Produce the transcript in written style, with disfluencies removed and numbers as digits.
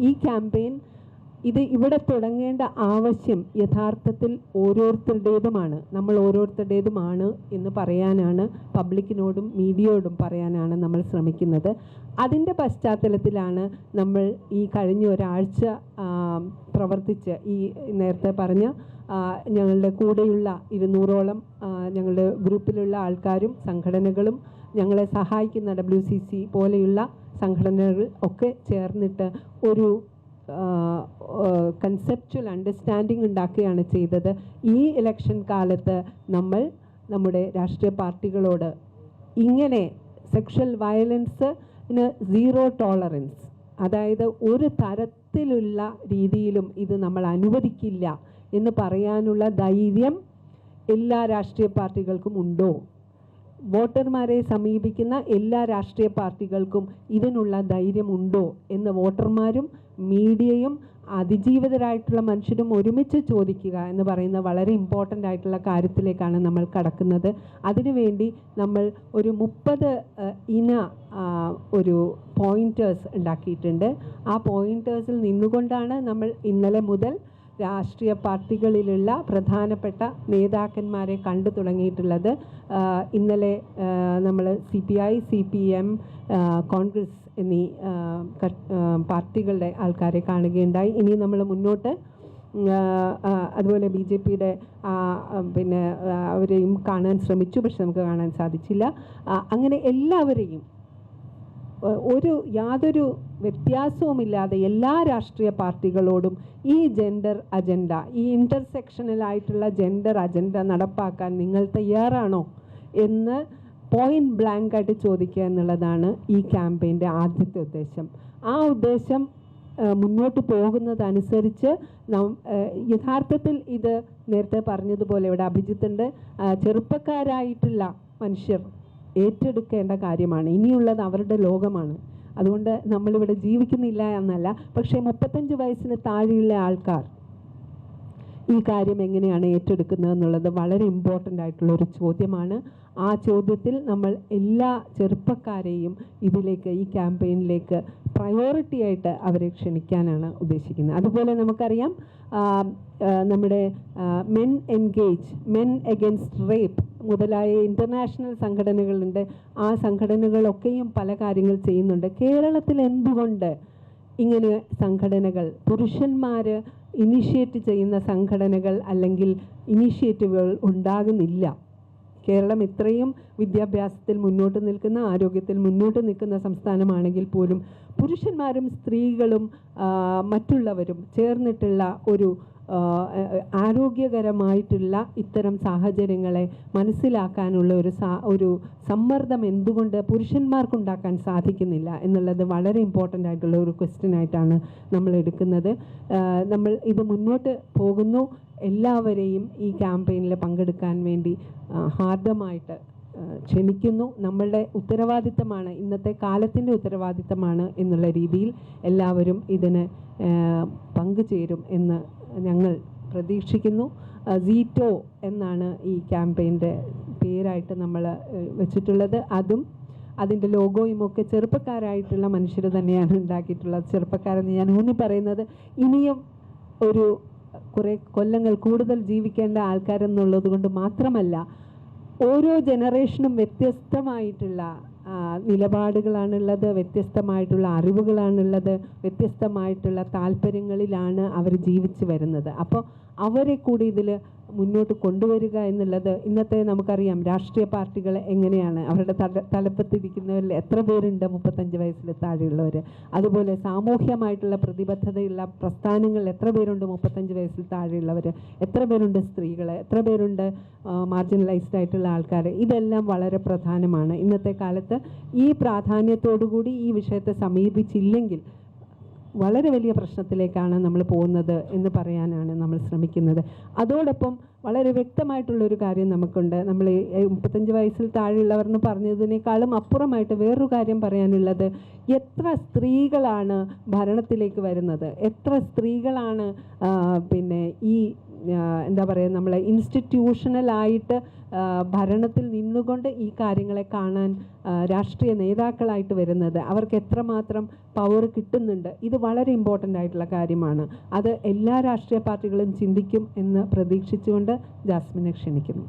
ഈ ക്യാമ്പയിൻ ഇവിടെ തുടങ്ങേണ്ട ആവശ്യം യഥാർത്ഥത്തിൽ ഓരോരുത്തരുടേതുമാണ്, നമ്മൾ ഓരോരുത്തരുടേതുമാണ് എന്ന് പറയാനാണ്, പബ്ലിക്കിനോടും മീഡിയയോടും പറയാനാണ് നമ്മൾ ശ്രമിക്കുന്നത്. അതിൻ്റെ പശ്ചാത്തലത്തിലാണ് നമ്മൾ ഈ കഴിഞ്ഞ ഒരാഴ്ച പ്രവർത്തിച്ച് ഈ നേരത്തെ പറഞ്ഞ ഞങ്ങളുടെ കൂടെയുള്ള 200ഓളം ഞങ്ങളുടെ ഗ്രൂപ്പിലുള്ള ആൾക്കാരും സംഘടനകളും ഞങ്ങളെ സഹായിക്കുന്ന WCC പോലെയുള്ള സംഘടനകൾ ഒക്കെ ചേർന്നിട്ട് ഒരു കൺസെപ്ച്വൽ അണ്ടർസ്റ്റാൻഡിങ് ഉണ്ടാക്കുകയാണ് ചെയ്തത്. ഈ ഇലക്ഷൻ കാലത്ത് നമ്മൾ നമ്മുടെ രാഷ്ട്രീയ പാർട്ടികളോട് ഇങ്ങനെ സെക്ഷൽ വയലൻസിന് 0 ടോളറൻസ്, അതായത് ഒരു തരത്തിലുള്ള രീതിയിലും ഇത് നമ്മൾ അനുവദിക്കില്ല എന്ന് പറയാനുള്ള ധൈര്യം എല്ലാ രാഷ്ട്രീയ പാർട്ടികൾക്കും ഉണ്ടോ? വോട്ടർമാരെ സമീപിക്കുന്ന എല്ലാ രാഷ്ട്രീയ പാർട്ടികൾക്കും ഇതിനുള്ള ധൈര്യമുണ്ടോ എന്ന് വോട്ടർമാരും മീഡിയയും അതിജീവിതരായിട്ടുള്ള മനുഷ്യരും ഒരുമിച്ച് ചോദിക്കുക എന്ന് പറയുന്ന വളരെ ഇമ്പോർട്ടൻ്റ് ആയിട്ടുള്ള കാര്യത്തിലേക്കാണ് നമ്മൾ കടക്കുന്നത്. അതിനുവേണ്ടി നമ്മൾ ഒരു 30 ഇന ഒരു പോയിൻറ്റേഴ്സ് ഉണ്ടാക്കിയിട്ടുണ്ട്. ആ പോയിൻറ്റേഴ്സിൽ നിന്നുകൊണ്ടാണ് നമ്മൾ ഇന്നലെ മുതൽ രാഷ്ട്രീയ പാർട്ടികളിലുള്ള പ്രധാനപ്പെട്ട നേതാക്കന്മാരെ കണ്ടു തുടങ്ങിയിട്ടുള്ളത്. ഇന്നലെ നമ്മൾ CPI, CPM, കോൺഗ്രസ് എന്നീ പാർട്ടികളുടെ ആൾക്കാരെ കാണുകയുണ്ടായി. ഇനി നമ്മൾ മുന്നോട്ട് അതുപോലെ BJPയുടെ പിന്നെ അവരെയും കാണാൻ ശ്രമിച്ചു, പക്ഷെ നമുക്ക് കാണാൻ സാധിച്ചില്ല. അങ്ങനെ എല്ലാവരെയും യാതൊരു വ്യത്യാസവുമില്ലാതെ എല്ലാ രാഷ്ട്രീയ പാർട്ടികളോടും ഈ ജെൻഡർ അജണ്ട, ഈ ഇൻ്റർസെക്ഷണലായിട്ടുള്ള ജെൻഡർ അജണ്ട നടപ്പാക്കാൻ നിങ്ങൾ തയ്യാറാണോ എന്ന് പോയിന്റ് ബ്ലാങ്ക് ആയിട്ട് ചോദിക്കുക എന്നുള്ളതാണ് ഈ ക്യാമ്പയിൻ്റെ ആദ്യത്തെ ഉദ്ദേശം. ആ ഉദ്ദേശം മുന്നോട്ട് പോകുന്നതനുസരിച്ച് യഥാർത്ഥത്തിൽ ഇത് നേരത്തെ പറഞ്ഞതുപോലെ ഇവിടെ അഭിജിത്തുണ്ട്, ചെറുപ്പക്കാരായിട്ടുള്ള മനുഷ്യർ ഏറ്റെടുക്കേണ്ട കാര്യമാണ്. ഇനിയുള്ളത് അവരുടെ ലോകമാണ്. അതുകൊണ്ട് നമ്മളിവിടെ ജീവിക്കുന്നില്ല എന്നല്ല, പക്ഷേ 35 വയസ്സിന് താഴെയുള്ള ആൾക്കാർ ഈ കാര്യം എങ്ങനെയാണ് ഏറ്റെടുക്കുന്നത് എന്നുള്ളത് വളരെ ഇമ്പോർട്ടൻ്റ് ആയിട്ടുള്ളൊരു ചോദ്യമാണ്. ആ ചോദ്യത്തിൽ നമ്മൾ എല്ലാ ചെറുപ്പക്കാരെയും ഇതിലേക്ക്, ഈ ക്യാമ്പയിനിലേക്ക് പ്രയോറിറ്റി ആയിട്ട് അവരെ ക്ഷണിക്കാനാണ് ഉദ്ദേശിക്കുന്നത്. അതുപോലെ നമുക്കറിയാം നമ്മുടെ മെൻ എഗൻസ്റ്റ് റേപ്പ് മുതലായ ഇൻ്റർനാഷണൽ സംഘടനകളുണ്ട്. ആ സംഘടനകളൊക്കെയും പല കാര്യങ്ങൾ ചെയ്യുന്നുണ്ട്. കേരളത്തിൽ എന്തുകൊണ്ട് ഇങ്ങനെ സംഘടനകൾ, പുരുഷന്മാർ ഇനിഷ്യേറ്റ് ചെയ്യുന്ന സംഘടനകൾ അല്ലെങ്കിൽ ഇനിഷ്യേറ്റീവുകൾ ഉണ്ടാകുന്നില്ല? കേരളം ഇത്രയും വിദ്യാഭ്യാസത്തിൽ മുന്നോട്ട് നിൽക്കുന്ന, ആരോഗ്യത്തിൽ മുന്നോട്ട് നിൽക്കുന്ന സംസ്ഥാനമാണെങ്കിൽ പോലും പുരുഷന്മാരും സ്ത്രീകളും മറ്റുള്ളവരും ചേർന്നിട്ടുള്ള ഒരു ആരോഗ്യകരമായിട്ടുള്ള ഇത്തരം സാഹചര്യങ്ങളെ മനസ്സിലാക്കാനുള്ള ഒരു സമ്മർദ്ദം എന്തുകൊണ്ട് പുരുഷന്മാർക്കുണ്ടാക്കാൻ സാധിക്കുന്നില്ല എന്നുള്ളത് വളരെ ഇമ്പോർട്ടൻ്റ് ആയിട്ടുള്ള ഒരു ക്വസ്റ്റ്യൻ ആയിട്ടാണ് നമ്മൾ എടുക്കുന്നത്. നമ്മൾ ഇത് മുന്നോട്ട് പോകുന്നു. എല്ലാവരെയും ഈ ക്യാമ്പയിനിൽ പങ്കെടുക്കാൻ വേണ്ടി ഹാർദമായിട്ട് ക്ഷണിക്കുന്നു. നമ്മളുടെ ഉത്തരവാദിത്തമാണ്, ഇന്നത്തെ കാലത്തിൻ്റെ ഉത്തരവാദിത്തമാണ് എന്നുള്ള രീതിയിൽ എല്ലാവരും ഇതിന് പങ്കുചേരും എന്ന് ഞങ്ങൾ പ്രതീക്ഷിക്കുന്നു. സീറ്റോ എന്നാണ് ഈ ക്യാമ്പയിൻ്റെ പേരായിട്ട് നമ്മൾ വെച്ചിട്ടുള്ളത്. അതിൻ്റെ ലോഗോയും ഒക്കെ ചെറുപ്പക്കാരായിട്ടുള്ള മനുഷ്യർ തന്നെയാണ് ഉണ്ടാക്കിയിട്ടുള്ളത്. ചെറുപ്പക്കാരെന്ന് ഞാൻ ഊന്നി പറയുന്നത് ഇനിയും ഒരു കുറേ കൊല്ലങ്ങൾ കൂടുതൽ ജീവിക്കേണ്ട ആൾക്കാരെന്നുള്ളത് കൊണ്ട് മാത്രമല്ല, ഓരോ ജനറേഷനും വ്യത്യസ്തമായിട്ടുള്ള നിലപാടുകളാണുള്ളത്, വ്യത്യസ്തമായിട്ടുള്ള അറിവുകളാണുള്ളത്, വ്യത്യസ്തമായിട്ടുള്ള താല്പര്യങ്ങളിലാണ് അവർ ജീവിച്ചു വരുന്നത്. അപ്പോൾ അവരെ കൂടി ഇതിൽ മുന്നോട്ട് കൊണ്ടുവരിക എന്നുള്ളത്, ഇന്നത്തെ നമുക്കറിയാം രാഷ്ട്രീയ പാർട്ടികൾ എങ്ങനെയാണ്, അവരുടെ തലപ്പത്തിരിക്കുന്നവരിൽ എത്ര പേരുണ്ട് 35 വയസ്സിൽ താഴെയുള്ളവർ, അതുപോലെ സാമൂഹ്യമായിട്ടുള്ള പ്രതിബദ്ധതയുള്ള പ്രസ്ഥാനങ്ങൾ എത്ര പേരുണ്ട് 35 വയസ്സിൽ താഴെയുള്ളവർ, എത്ര പേരുണ്ട് സ്ത്രീകൾ, എത്ര പേരുണ്ട് മാർജിനലൈസ്ഡ് ആയിട്ടുള്ള ആൾക്കാർ. ഇതെല്ലാം വളരെ പ്രധാനമാണ്. ഇന്നത്തെ കാലത്ത് ഈ പ്രാധാന്യത്തോടുകൂടി ഈ വിഷയത്തെ സമീപിച്ചില്ലെങ്കിൽ വളരെ വലിയ പ്രശ്നത്തിലേക്കാണ് നമ്മൾ പോകുന്നത് എന്ന് പറയാനാണ് നമ്മൾ ശ്രമിക്കുന്നത്. അതോടൊപ്പം വളരെ വ്യക്തമായിട്ടുള്ളൊരു കാര്യം നമുക്കുണ്ട്. നമ്മൾ 35 വയസ്സിൽ താഴെയുള്ളവർ എന്ന് പറഞ്ഞതിനേക്കാളും അപ്പുറമായിട്ട് വേറൊരു കാര്യം പറയാനുള്ളത്, എത്ര സ്ത്രീകളാണ് ഭരണത്തിലേക്ക് വരുന്നത്, എത്ര സ്ത്രീകളാണ് പിന്നെ ഈ എന്താ പറയുക, നമ്മളെ ഇൻസ്റ്റിറ്റ്യൂഷണലായിട്ട് ഭരണത്തിൽ നിന്നുകൊണ്ട് ഈ കാര്യങ്ങളെ കാണാൻ രാഷ്ട്രീയ നേതാക്കളായിട്ട് വരുന്നത്, അവർക്ക് എത്രമാത്രം പവർ കിട്ടുന്നുണ്ട്, ഇത് വളരെ ഇമ്പോർട്ടൻ്റ് ആയിട്ടുള്ള കാര്യമാണ്. അത് എല്ലാ രാഷ്ട്രീയ പാർട്ടികളും ചിന്തിക്കും എന്ന് പ്രതീക്ഷിച്ചുകൊണ്ട് ജാസ്മിനെ ക്ഷണിക്കുന്നു.